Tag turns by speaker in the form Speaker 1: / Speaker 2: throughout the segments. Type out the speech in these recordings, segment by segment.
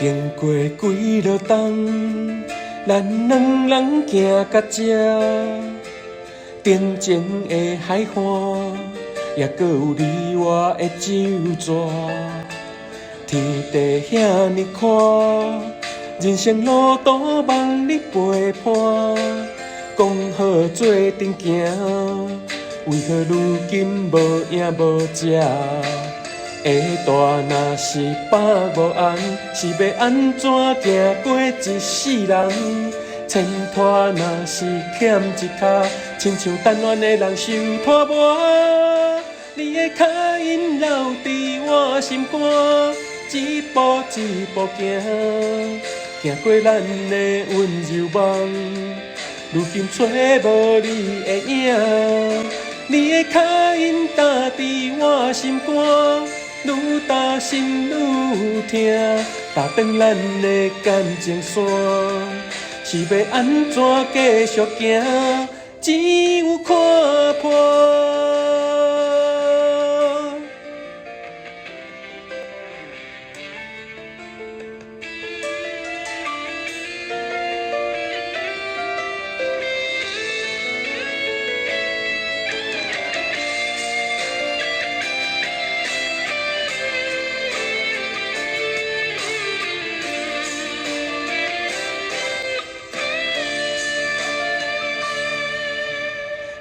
Speaker 1: 经过几落冬，咱两人行到这，定情的海岸，也搁有你我的酒桌。天地遐尼宽，人生路途望你陪伴。讲好做阵行，为何如今无影无迹？下大若是饱无红，是要安怎行过一世人？前拖若是欠一脚，亲像等恋的人受拖磨。你的脚印留伫我心肝，一步一步行，行过咱的温柔梦。如今找无你的影，你的脚印踏伫我心肝。愈踏心愈痛，踏断咱的感情线，是要安怎继续行？只有看破。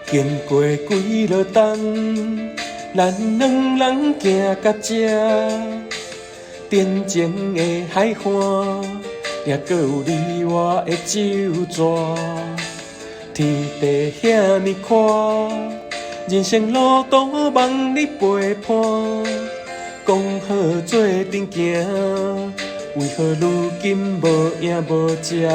Speaker 1: 经过几落冬，咱两人行到这，定情的海岸，也搁有你我的酒桌。天地遐尼宽，人生路途望你陪伴。讲好做阵行，为何如今无影无迹？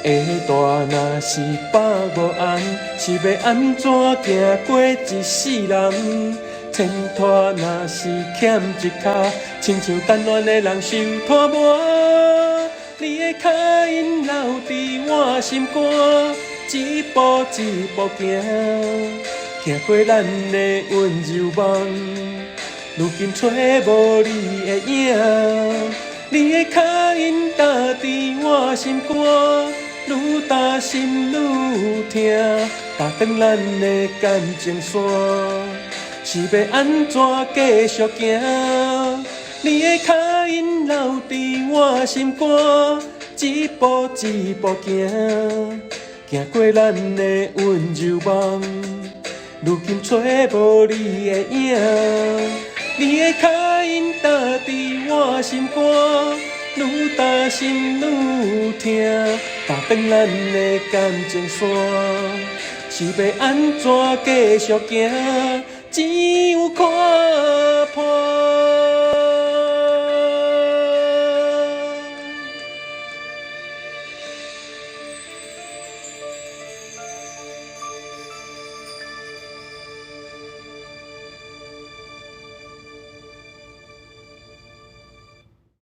Speaker 1: 下大若是饱无红，是要安怎行过一世人？前拖若是欠一脚，亲像等恋的人受拖磨。你的脚印留伫我心肝，一步一步行，行过咱的温柔梦。如今找无你的影，你的脚印踏伫我心肝。愈踏心愈痛，踏断咱的感情线，是要安怎继续行？你的脚印留伫我心肝，一步一步行，行过咱的温柔梦。如今找无你的影，你的脚印踏伫我心肝。愈踏心愈痛，踏断咱的感情线，是要安怎继续行？只有看